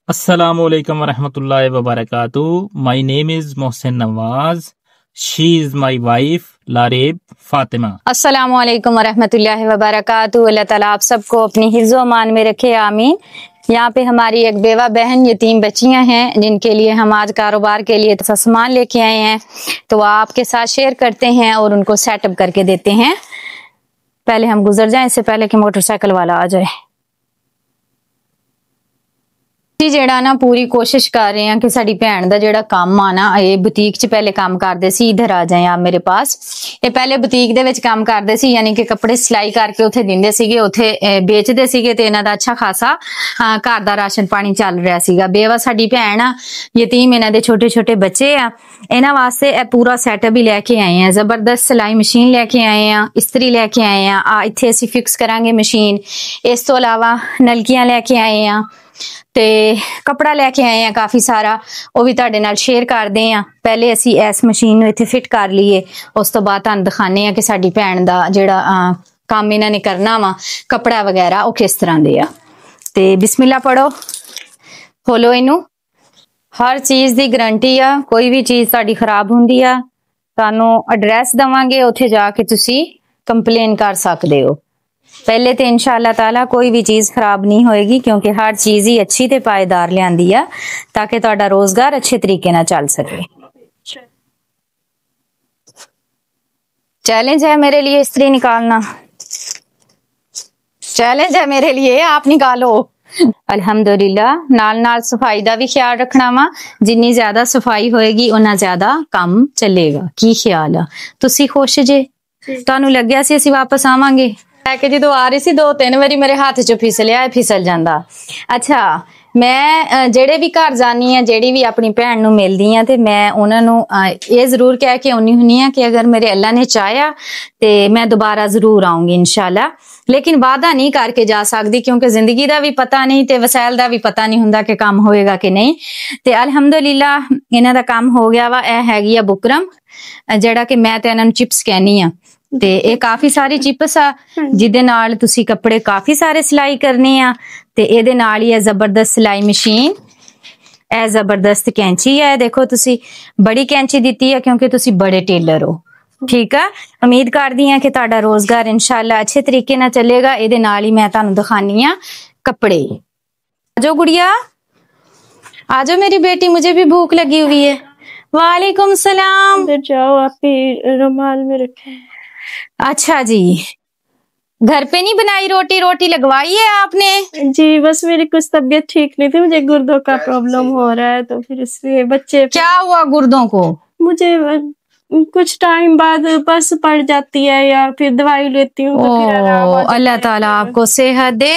Assalamu alaikum wa rahmatullahi wa barakatuh. My name is Mohsen Nawaz. She is my wife, Lareb Fatima. अस्सलामु अलैकुम वरहमतुल्लाहि वबरकातुहू। अल्लाह ताला आप सबको अपनी हिफ्ज़ व अमान में रखे, आमीन। यहाँ पे हमारी एक बेवा बहन यतीम बच्चियां हैं जिनके लिए हम आज कारोबार के लिए सामान लेके आए हैं, तो आपके साथ शेयर करते हैं और उनको सेटअप करके देते हैं। पहले हम गुजर जाएं, इससे पहले कि मोटरसाइकिल वाला आ जाए। ਜਿਹੜਾ ਨਾ ਪੂਰੀ ਕੋਸ਼ਿਸ਼ ਕਰ ਰਹੇ ਆ ਕਿ ਸਾਡੀ ਭੈਣ ਦਾ ਜਿਹੜਾ ਕੰਮ ਆ ਨਾ, ਇਹ ਬੁਟੀਕ 'ਚ ਪਹਿਲੇ ਕੰਮ ਕਰਦੇ ਸੀ। ਇਧਰ ਆ ਜਾਏ ਆਪ ਮੇਰੇ ਪਾਸ। ਇਹ ਪਹਿਲੇ ਬੁਟੀਕ ਦੇ ਵਿੱਚ ਕੰਮ ਕਰਦੇ ਸੀ, ਯਾਨੀ ਕਿ ਕੱਪੜੇ ਸਿਲਾਈ ਕਰਕੇ ਉੱਥੇ ਦਿੰਦੇ ਸੀਗੇ, ਉੱਥੇ ਵੇਚਦੇ ਸੀਗੇ ਤੇ ਇਹਨਾਂ ਦਾ ਅੱਛਾ ਖਾਸਾ ਘਰ ਦਾ ਰਾਸ਼ਨ ਪਾਣੀ ਚੱਲ ਰਿਹਾ ਸੀਗਾ। ਬੇਵਾ ਸਾਡੀ ਭੈਣ ਆ, ਯਤੀਮ, ਇਹਨਾਂ ਦੇ ਛੋਟੇ ਛੋਟੇ ਬੱਚੇ ਆ। ਇਹਨਾਂ ਵਾਸਤੇ ਇਹ ਪੂਰਾ ਸੈਟਅਪ ਹੀ ਲੈ ਕੇ ਆਏ ਆ। ਜ਼ਬਰਦਸਤ ਸਿਲਾਈ ਮਸ਼ੀਨ ਲੈ ਕੇ ਆਏ ਆ, ਇਸਤਰੀ ਲੈ ਕੇ ਆਏ ਆ। ਇੱਥੇ ਅਸੀਂ ਫਿਕਸ ਕਰਾਂਗੇ ਮਸ਼ੀਨ। ਇਸ ਤੋਂ ਇਲਾਵਾ ਨਲਕੀਆਂ ਲੈ ਕੇ ਆਏ ਆ ਤੇ ਕੱਪੜਾ ਲੈ ਕੇ ਆਏ ਆ ਕਾਫੀ ਸਾਰਾ, ਉਹ ਵੀ ਤੁਹਾਡੇ ਨਾਲ ਸ਼ੇਅਰ ਕਰਦੇ ਆ। ਪਹਿਲੇ ਅਸੀਂ ਇਸ ਮਸ਼ੀਨ ਨੂੰ ਇੱਥੇ ਫਿੱਟ ਕਰ ਲਈਏ, ਉਸ ਤੋਂ ਬਾਅਦ ਤੁਹਾਨੂੰ ਦਿਖਾਣੇ ਆ ਕਿ ਸਾਡੀ ਭੈਣ ਦਾ ਜਿਹੜਾ ਕੰਮ ਇਹਨਾਂ ਨੇ ਕਰਨਾ ਵਾ, ਕੱਪੜਾ ਵਗੈਰਾ, ਉਹ ਕਿਸ ਤਰ੍ਹਾਂ ਦੇ ਆ। ਤੇ ਬਿਸਮਿਲ੍ਲਾ ਪੜੋ, ਖੋਲੋ ਇਹਨੂੰ। ਹਰ ਚੀਜ਼ ਦੀ ਗਰੰਟੀ ਆ, ਕੋਈ ਵੀ ਚੀਜ਼ ਤੁਹਾਡੀ ਖਰਾਬ ਹੁੰਦੀ ਆ ਤੁਹਾਨੂੰ ਐਡਰੈਸ ਦਵਾਂਗੇ, ਉੱਥੇ ਜਾ ਕੇ ਤੁਸੀਂ ਕੰਪਲੇਨ ਕਰ ਸਕਦੇ ਹੋ। ਪਹਿਲੇ ਤੇ ਇਨਸ਼ਾਅੱਲਾ ਤਾਲਾ ਕੋਈ ਵੀ ਚੀਜ਼ ਖਰਾਬ ਨਹੀਂ ਹੋਏਗੀ, ਕਿਉਂਕਿ ਹਰ ਚੀਜ਼ ਹੀ ਅੱਛੀ ਤੇ ਪਾਇਦਾਰ ਲਿਆਂਦੀ ਆ ਤਾਂ ਕਿ ਤੁਹਾਡਾ ਰੋਜ਼ਗਾਰ ਅੱਛੇ ਤਰੀਕੇ ਨਾਲ ਚੱਲ ਸਕੇ। चैलेंज है मेरे लिए इस्त्री निकालना, चैलेंज है मेरे लिए, आप निकालो। अल्हम्दुलिल्लाह नाल नाल सफाई दा भी ख्याल रखना वा, जिन्नी ज्यादा सफाई होएगी उन्ना ज्यादा काम चलेगा। की ख्याल आ? तुसी खुश जे? तुहानू लग्या सी असीं वापस आवांगे? कि जो आ रही सी 2-3 वारी मेरे हाथ चो फिसलिया, फिसल जांदा। अच्छा, मैं जेड़े भी घर जानी आ, जेड़ी भी अपनी भैन नू मिलदी आ, ते मैं उन्हां नू ये जरूर कह के आउनी हुन्नी आ कि अगर मेरे अल्लाह ने चाहया ते मैं दोबारा जरूर आऊंगी इंशाल्लाह, लेकिन वादा नहीं करके जा सकदी क्योंकि जिंदगी दा भी पता नहीं ते वसैल दा भी पता नहीं हुंदा कि काम होएगा कि नहीं। ते अल्हम्दुलिल्लाह इन्हां दा काम हो गया वा। यह हैगी आ बुकरम, जेड़ा कि मैं ते इन्हां नू चिप्स कहनी आ। ਤੇ ਇਹ ਕਾਫੀ ਸਾਰੀ ਚਿਪਸ ਆ ਜਿਹਦੇ ਨਾਲ ਤੁਸੀਂ ਕੱਪੜੇ ਕਾਫੀ ਸਾਰੇ ਸਿਲਾਈ ਕਰਨੇ ਆ। ਤੇ ਇਹਦੇ ਨਾਲ ਹੀ ਹੈ ਜ਼ਬਰਦਸਤ ਸਿਲਾਈ ਮਸ਼ੀਨ, ਇਹ ਜ਼ਬਰਦਸਤ ਕੈਂਚੀ ਹੈ। ਦੇਖੋ ਤੁਸੀਂ ਬੜੀ ਕੈਂਚੀ ਦਿੱਤੀ ਹੈ ਕਿਉਂਕਿ ਤੁਸੀਂ ਬੜੇ ਟੇਲਰ ਹੋ। ਠੀਕ ਆ, ਉਮੀਦ ਕਰਦੀ ਹਾਂ ਕਿ ਤੁਹਾਡਾ ਰੋਜ਼ਗਾਰ ਇਨਸ਼ਾਅੱਲਾ ਅੱਛੇ ਤਰੀਕੇ ਨਾਲ ਚੱਲੇਗਾ। ਇਹਦੇ ਨਾਲ ਹੀ ਮੈਂ ਤੁਹਾਨੂੰ ਦਿਖਾਨੀ ਆ ਕੱਪੜੇ। ਆਜੋ ਗੁੜੀਆ, आजो मेरी बेटी, मुझे भी भूख लगी हुई है। वालेकुम सलाम। जाओ, आप ही रुमाल में रखे। अच्छा जी, घर पे नहीं बनाई रोटी? रोटी लगवाई है आपने? जी, बस मेरी कुछ तबीयत ठीक नहीं थी, मुझे गुर्दों का प्रॉब्लम हो रहा है, तो फिर इसलिए बच्चे। क्या हुआ गुर्दों को? मुझे कुछ टाइम बाद बस पड़ जाती है या फिर दवाई लेती हूँ तो फिर आराम आ जाता है। अल्लाह ताला आपको सेहत दे।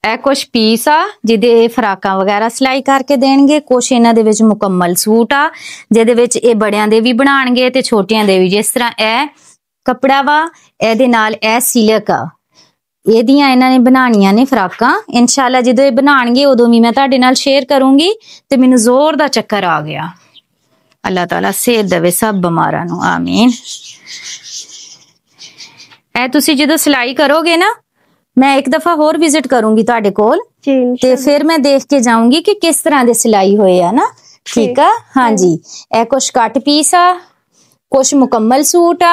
ਇਹ ਕੁਛ ਪੀਸ ਆ ਜਿਹਦੇ ਫਰਾਕਾਂ ਵਗੈਰਾ ਸਿਲਾਈ ਕਰਕੇ ਦੇਣਗੇ, ਕੁਛ ਇਹਨਾਂ ਦੇ ਵਿੱਚ ਮੁਕੰਮਲ ਸੂਟ ਆ ਜਿਹਦੇ ਵਿੱਚ ਇਹ ਬੜਿਆਂ ਦੇ ਵੀ ਬਣਾਣਗੇ ਤੇ ਛੋਟਿਆਂ ਦੇ ਵੀ। ਜਿਸ ਤਰ੍ਹਾਂ ਇਹ ਕੱਪੜਾ ਵਾ, ਇਹਦੇ ਨਾਲ ਇਹ ਸਿਲਕ ਆ, ਇਹਦੀਆਂ ਇਹਨਾਂ ਨੇ ਬਣਾਣੀਆਂ ਨੇ ਫਰਾਕਾਂ। ਇਨਸ਼ਾਅੱਲਾ ਜਦੋਂ ਇਹ ਬਣਾਣਗੇ ਉਦੋਂ ਵੀ ਮੈਂ ਤੁਹਾਡੇ ਨਾਲ ਸ਼ੇਅਰ ਕਰੂੰਗੀ। ਤੇ ਮੈਨੂੰ ਜ਼ੋਰ ਦਾ ਚੱਕਰ ਆ ਗਿਆ। ਅੱਲਾਹ ਤਾਲਾ ਸਿਹਤ ਦੇਵੇ ਸਭ ਬਿਮਾਰਾਂ ਨੂੰ, ਆਮੀਨ। ਇਹ ਤੁਸੀਂ ਜਦੋਂ ਸਿਲਾਈ ਕਰੋਗੇ ਨਾ, मैं एक दफा होर विजिट करूंगी तुहाडे कोल ते फिर मैं देख के जाऊंगी कि किस तरह दे सिलाई होए है ना। ठीक है, हाँ जी। ए कुछ कट पीस आ, कुछ मुकम्मल सूट आ।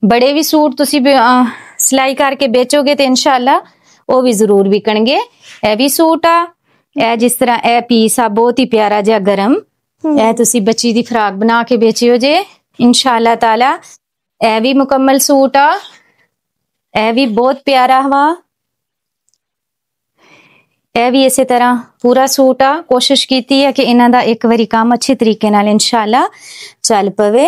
बड़े भी सूट तुसी सिलाई करके बेचोगे ते इंशाल्लाह वो भी जरूर बिकणगे। ए भी सूट आ, ए जिस तरह ए पीस आ बहुत ही प्यारा जिहा गरम, ए तुसी बच्ची दी फ्राक बना के बेचियो जे इंशाल्लाह ताला। ए भी मुकम्मल सूट आ, ਇਹ ਵੀ ਬਹੁਤ ਪਿਆਰਾ ਵਾ। ਇਹ ਵੀ ਇਸੇ ਤਰ੍ਹਾਂ ਪੂਰਾ ਸੂਟ ਆ। ਕੋਸ਼ਿਸ਼ ਕੀਤੀ ਹੈ ਕਿ ਇਹਨਾਂ ਦਾ ਇੱਕ ਵਾਰੀ ਕੰਮ ਅੱਛੇ ਤਰੀਕੇ ਨਾਲ ਇਨਸ਼ਾਅੱਲਾ ਚੱਲ ਪਵੇ।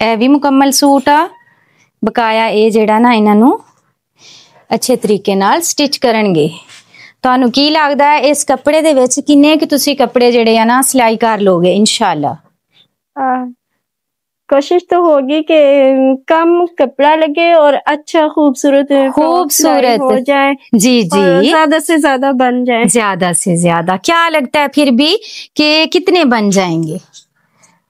ਇਹ ਵੀ ਮੁਕੰਮਲ ਸੂਟ ਆ। ਬਕਾਇਆ ਇਹ ਜਿਹੜਾ ਨਾ ਇਹਨਾਂ ਨੂੰ ਅੱਛੇ ਤਰੀਕੇ ਨਾਲ ਸਟਿਚ ਕਰਨਗੇ। ਤੁਹਾਨੂੰ ਕੀ ਲੱਗਦਾ ਹੈ ਇਸ ਕੱਪੜੇ ਦੇ ਵਿੱਚ ਕਿੰਨੇ ਕਿ ਤੁਸੀਂ ਕੱਪੜੇ ਜਿਹੜੇ ਆ ਨਾ ਸਿਲਾਈ ਕਰ ਲੋਗੇ ਇੰਸ਼ਾਅੱਲਾ? कोशिश तो होगी कि कम कपड़ा लगे और अच्छा खूबसूरत हो जाए। जी जी, ज्यादा से ज्यादा बन जाए। ज्यादा से ज्यादा क्या लगता है फिर भी कि कितने बन जाएंगे?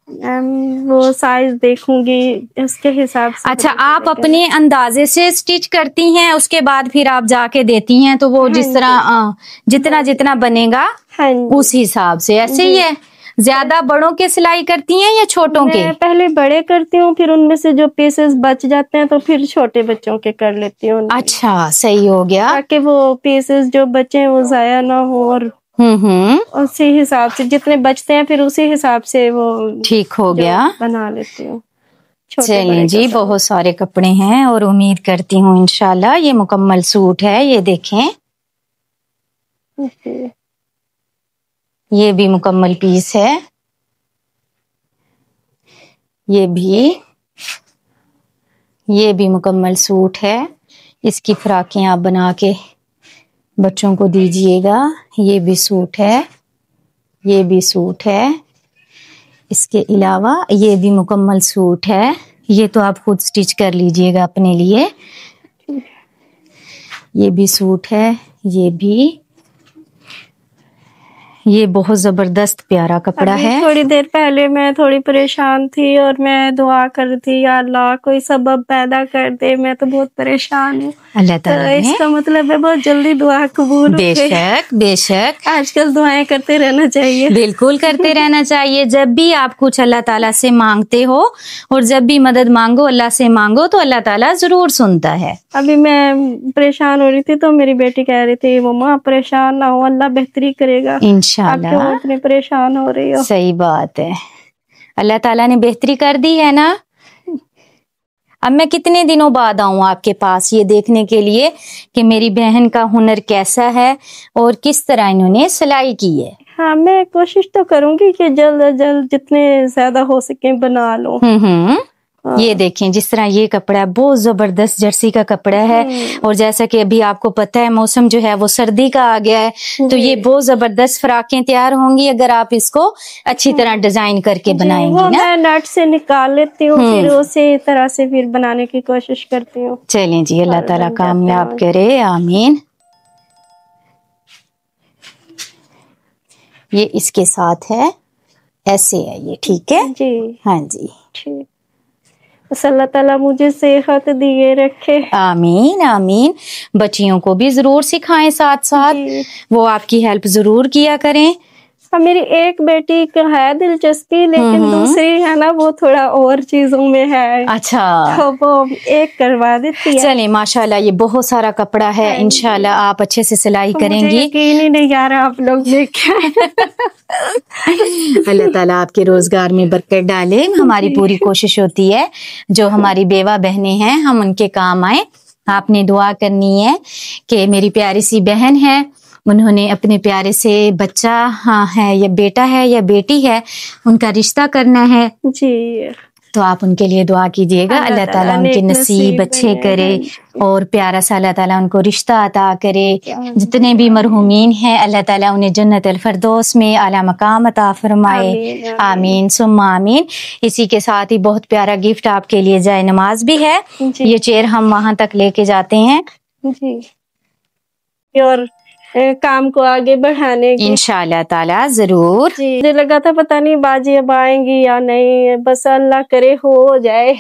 वो साइज देखूंगी, उसके हिसाब से। अच्छा, आप अपने अंदाजे से स्टिच करती हैं, उसके बाद फिर आप जाके देती हैं, तो वो जिस तरह जितना जितना बनेगा हाँ उस हिसाब से, ऐसे ही है। ज्यादा बड़ों के सिलाई करती हैं या छोटों के? मैं पहले बड़े करती हूँ, फिर उनमें से जो पीसेस बच जाते हैं तो फिर छोटे बच्चों के कर लेती हूँ। अच्छा, सही हो गया, ताकि वो पीसेस जो बचे हैं वो जाया ना हो, और उसी हिसाब से जितने बचते हैं फिर उसी हिसाब से वो ठीक हो गया, बना लेती हूँ। चलें जी, बहुत सारे कपड़े हैं और उम्मीद करती हूँ इंशाल्लाह ये मुकम्मल सूट है। ये देखें, ये भी मुकम्मल पीस है, ये भी मुकम्मल सूट है। इसकी फ्राकें आप बना के बच्चों को दीजिएगा। ये भी सूट है, ये भी सूट है। इसके अलावा ये भी मुकम्मल सूट है। ये तो आप खुद स्टिच कर लीजिएगा अपने लिए। ये भी सूट है, ये बहुत जबरदस्त प्यारा कपड़ा है। थोड़ी देर पहले मैं थोड़ी परेशान थी और मैं दुआ कर रही थी, या अल्लाह कोई सबब पैदा कर दे, मैं तो बहुत परेशान हूँ। अल्लाह ताला ने, इसका मतलब है बहुत जल्दी दुआ कबूल। बेशक बेशक, आजकल दुआएं करते रहना चाहिए। बिल्कुल करते रहना चाहिए। जब भी आप कुछ अल्लाह ताला से मांगते हो और जब भी मदद मांगो, अल्लाह से मांगो, तो अल्लाह ताला जरूर सुनता है। अभी मैं परेशान हो रही थी तो मेरी बेटी कह रही थी, मम्मा परेशान ना हो, अल्लाह बेहतरी करेगा। आप क्यों इतने परेशान हो रही हो? सही बात है, अल्लाह ताला ने बेहतरी कर दी है ना। अब मैं कितने दिनों बाद आऊं आपके पास ये देखने के लिए कि मेरी बहन का हुनर कैसा है और किस तरह इन्होंने सिलाई की है। हाँ, मैं कोशिश तो करूंगी कि जल्द से जल्द जितने ज्यादा हो सके बना लूं। ये देखें, जिस तरह ये कपड़ा है, बहुत जबरदस्त जर्सी का कपड़ा है। और जैसा कि अभी आपको पता है मौसम जो है वो सर्दी का आ गया है, तो ये बहुत जबरदस्त फ्राकें तैयार होंगी अगर आप इसको अच्छी तरह डिजाइन करके बनाएंगी ना। मैं नट से निकाल लेती हूँ, फिर उसी तरह से फिर बनाने की कोशिश करती हूँ। चलें जी, अल्लाह ताला कामयाब करे, आमीन। ये इसके साथ है, ऐसे है ये, ठीक है जी? हाँ जी, ठीक। अल्लाह ताला मुझे सेहत दिए रखे, आमीन आमीन। बच्चियों को भी जरूर सिखाएं साथ साथ, वो आपकी हेल्प जरूर किया करें। मेरी एक बेटी को है दिलचस्पी, लेकिन दूसरी है ना वो थोड़ा और चीजों में है। अच्छा, तो वो एक करवा देती है। चले, माशाल्लाह ये बहुत सारा कपड़ा है, इंशाल्लाह आप अच्छे से सिलाई करेंगी। यकीन ही नहीं आ रहा आप लोग देखें। अल्लाह ताला आपके रोजगार में बरकत डाले। हमारी पूरी कोशिश होती है जो हमारी बेवा बहनें हैं हम उनके काम आए। आपने दुआ करनी है कि मेरी प्यारी सी बहन है, उन्होंने अपने प्यारे से बच्चा है या बेटा है या बेटी है, उनका रिश्ता करना है जी, तो आप उनके लिए दुआ कीजिएगा। अल्लाह ताला उनके नसीब अच्छे करे और प्यारा सा अल्लाह ताला उनको रिश्ता अता करे। जितने भी मरहूमीन हैं अल्लाह ताला उन्हें जन्नत अल फरदौस में आला मकाम अता फरमाए, आमीन सुम्मा आमीन। इसी के साथ ही बहुत प्यारा गिफ्ट आपके लिए जाए नमाज भी है। ये चेयर हम वहां तक लेके जाते हैं जी, और काम को आगे बढ़ाने की इंशाअल्लाह ताला जरूर। मुझे लगा था पता नहीं बाजी अब आएंगी या नहीं, बस अल्लाह करे हो जाए।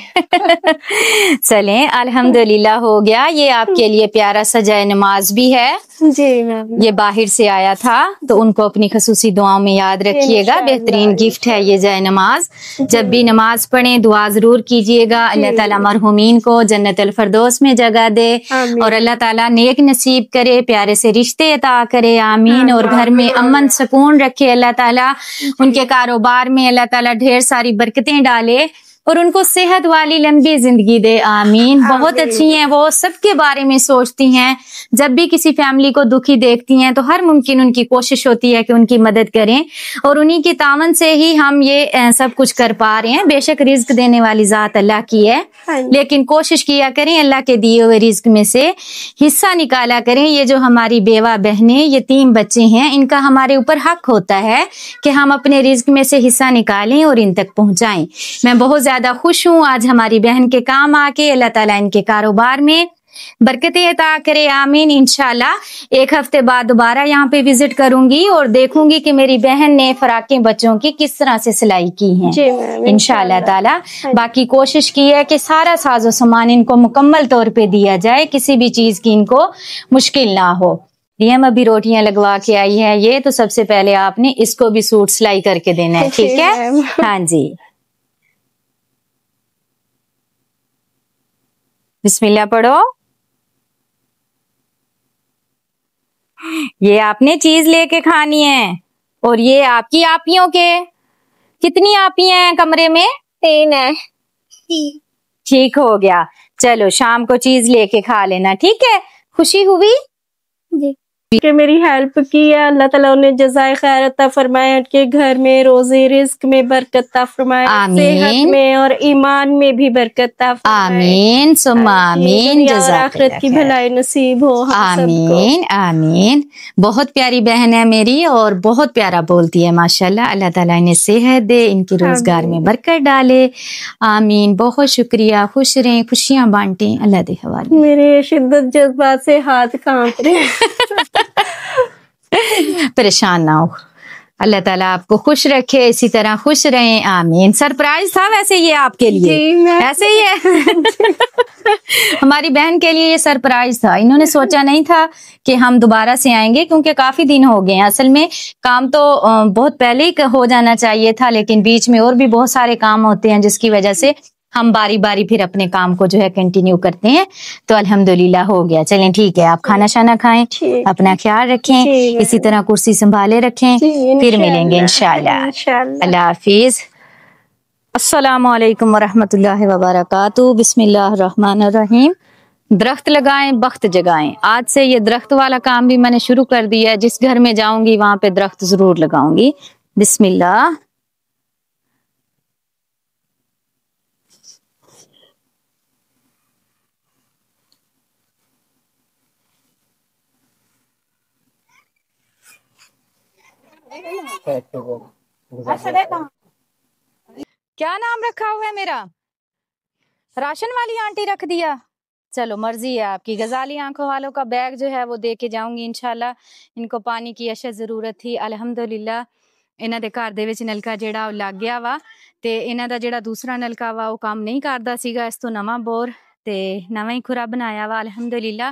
चलें, अल्हम्दुलिल्लाह हो गया। ये आपके लिए प्यारा सा जाए नमाज भी है जी मैम, ये बाहर से आया था तो उनको अपनी खसूसी दुआओं में याद रखिएगा। बेहतरीन गिफ्ट है ये जाए नमाज। जब भी नमाज पढ़ें दुआ जरूर कीजिएगा, अल्लाह ताला मरहूमीन को जन्नत अल फरदौस में जगह दे और अल्लाह ताला नेक नसीब करे, प्यारे से रिश्ते अता करे, आमीन। और घर में अमन सुकून रखे अल्लाह ताला, उनके कारोबार में अल्लाह ताला ढेर सारी बरकतें डाले और उनको सेहत वाली लंबी जिंदगी दे, आमीन। बहुत अच्छी हैं वो, सबके बारे में सोचती हैं। जब भी किसी फैमिली को दुखी देखती हैं तो हर मुमकिन उनकी कोशिश होती है कि उनकी मदद करें और उन्हीं की तावन से ही हम ये सब कुछ कर पा रहे हैं। बेशक रिज्क देने वाली जात अल्लाह की है, लेकिन कोशिश किया करें अल्लाह के दिए हुए रिज्क में से हिस्सा निकाला करें। ये जो हमारी बेवा बहनें, यतीम बच्चे हैं, इनका हमारे ऊपर हक होता है कि हम अपने रिज्क में से हिस्सा निकालें और इन तक पहुंचाएं। मैं बहुत ज्यादा खुश हूँ आज हमारी बहन के काम आके। अल्लाह ताला इनके कारोबार में برکتیں عطا کرے، آمین۔ انشاءاللہ ایک ہفتے بعد دوبارہ یہاں پہ وزٹ کروں گی اور دیکھوں گی کہ میری بہن نے فراقیں بچوں کی کس طرح سے سلائی کی ہیں انشاءاللہ تعالی۔ باقی کوشش کی ہے کہ سارا ساز و سامان ان کو مکمل طور پہ دیا جائے، کسی بھی چیز کی ان کو مشکل نہ ہو۔ یم ابھی روٹیاں لگوا کے آئی ہے یہ، تو سب سے پہلے آپ نے اس کو بھی سوٹ سلائی کر کے دینا ہے، ٹھیک ہے؟ ہاں جی، بسم اللہ پڑھو۔ یہ آپ نے چیز لے کے کھانی ہے، اور یہ آپ کی آپیوں کے، کتنی آپیاں ہیں کمرے میں؟ 3 ہے۔ ٹھیک ہو گیا، چلو شام کو چیز لے کے کھا لینا، ٹھیک ہے؟ خوشی ہوئی جی کہ میری ہیلپ کی ہے، اللہ تعالیٰ انہیں جزائے خیر عطا فرمائے، ان کے گھر میں روزی رزق میں برکت عطا فرمائے، صحت میں اور ایمان میں بھی برکت عطا فرمائے، آمین ثم آمین، اور آخرت کی بھلائی نصیب ہو ہم سب کو، آمین آمین۔ بہت پیاری بہن ہے میری اور بہت پیارا بولتی ہے ماشاءاللہ، اللہ تعالیٰ انہیں صحت دے، ان کے روزگار میں برکت ڈالے، آمین۔ بہت شکریہ، خوش رہیں، خوشیاں بانٹیں، اللہ دے حوالے۔ میرے شدت جذبات سے ہاتھ کانپ رہے پریشان نہ ہو، اللہ تعالیٰ آپ کو خوش رکھے، اسی طرح خوش رہیں، آمین۔ سرپرائز تھا ویسے یہ آپ کے لیے، ایسے ہی ہے ہماری بہن کے لیے یہ سرپرائز تھا، انہوں نے سوچا نہیں تھا کہ ہم دوبارہ سے آئیں گے، کیونکہ کافی دن ہو گئے ہیں، اصل میں کام تو بہت پہلے ہی ہو جانا چاہیے تھا، لیکن بیچ میں اور بھی بہت سارے کام ہوتے ہیں جس کی وجہ سے ہم باری باری پھر اپنے کام کو جو ہے کنٹینیو کرتے ہیں، تو الحمدللہ ہو گیا۔ چلیں ٹھیک ہے، آپ کھانا شانا کھائیں، اپنا خیال رکھیں، اسی طرح کرسی سنبھالے رکھیں، پھر ملیں گے انشاءاللہ۔ اللہ حافظ، السلام علیکم ورحمۃ اللہ وبرکاتہ۔ بسم اللہ الرحمن الرحیم۔ درخت لگائیں، بخت جگائیں۔ آج سے یہ درخت والا کام بھی میں نے شروع کر دیا ہے، جس گھر میں جاؤں گی وہاں پہ درخت ضرور لگاؤں گی۔ بسم اللہ۔ کیا نام رکھا ہوا ہے میرا؟ راشن والی آنٹی رکھ دیا؟ چلو مرضی ہے آپ کی۔ غزالی آنکھوں والوں کا بیگ جو ہے وہ دے کے جاؤں گی انشاءاللہ۔ ان کو پانی کی اشد ضرورت تھی، الحمدللہ ਇਹਨਾਂ ਦੇ ਘਰ ਦੇ ਵਿੱਚ ਨਲਕਾ ਜਿਹੜਾ ਉਹ ਲੱਗ ਗਿਆ ਵਾ, ਤੇ ਇਹਨਾਂ ਦਾ ਜਿਹੜਾ ਦੂਸਰਾ ਨਲਕਾ ਵਾ ਉਹ ਕੰਮ ਨਹੀਂ ਕਰਦਾ ਸੀਗਾ, ਇਸ ਤੋਂ ਨਵਾਂ ਬੋਰ ਤੇ ਨਵਾਂ ਹੀ ਖੁਰਾ ਬਣਾਇਆ ਵਾ, الحمدللہ۔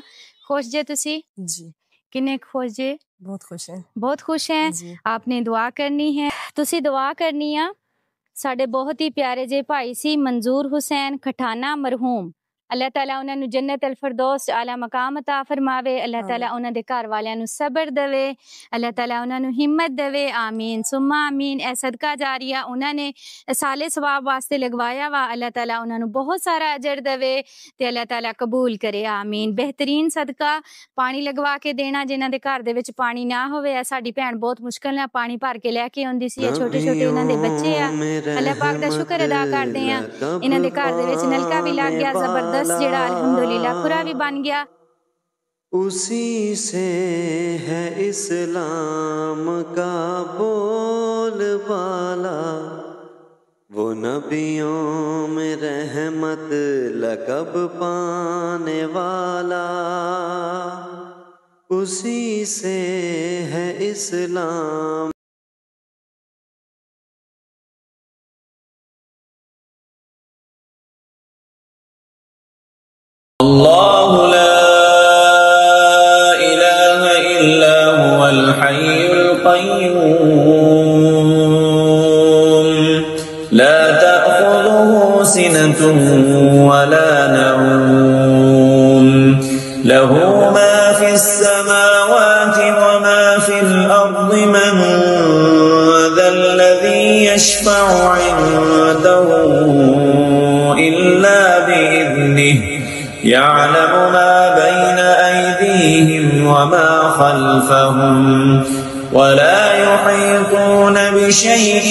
خوش ਜੇ ਤੁਸੀਂ? جی ਕਿੰਨੇ ਖੁਸ਼ ਜੇ? بہت خوش ہیں ਬਹੁਤ ਖੁਸ਼ ਹੈ। جی آپ نے دعا کرنی ہے، ਤੁਸੀਂ ਦੁਆ ਕਰਨੀ ਆ ਸਾਡੇ ਬਹੁਤ ਹੀ ਪਿਆਰੇ ਜੇ ਭਾਈ ਸੀ منظور حسین کھٹانا مرحوم، اللہ تعالیٰ انہوں نے جنت الفردوس اعلیٰ مقام عطا فرماوے، اللہ تعالیٰ انہوں دے گھر والیاں نو صبر دے، اللہ تعالیٰ انہوں نے ہمت دے، آمین ثم آمین۔ اے صدقہ جاریہ انہوں نے سالے ثواب واسطے لگوایا وا، اللہ تعالیٰ انہوں نے بہت سارا اجر دے تے اللہ تعالیٰ قبول کرے، آمین۔ بہترین صدقہ پانی لگوا کے دینا، جنہاں دے گھر دے وچ پانی نہ ہوئے، ساڈی بہن بہت مشکل نال پانی بھر کے لے کے آندی سی، چھوٹے چھوٹے انہاں دے بچے آ، اللہ پاک دا شکر ادا کردے ہیں، انہاں دے گھر دے وچ نلکا بھی لگ گیا زبردست جڑا الحمدللہ کھرا بھی بن گیا۔ اسی سے ہے اسلام کا بول بالا، وہ نبیوں میں رحمت لقب پانے والا، اسی سے ہے اسلام۔ اللہ لا الہ الا هو الحی القیوم لا تأخذه سنة ولا نوم له ما في السماوات وما في الأرض من ذا الذي يشفع عنده إلا بإذنه يعلم ما بين أيديهم وما خلفهم ولا يحيطون بشيء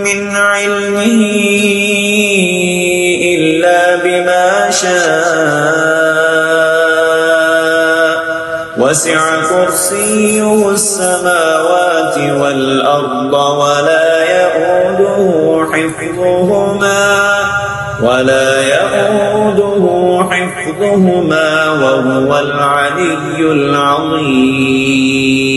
من علمه إلا بما شاء وسع كرسيه السماوات والأرض ولا يؤوده حفظهما يخلقهما وهو العلي العظيم.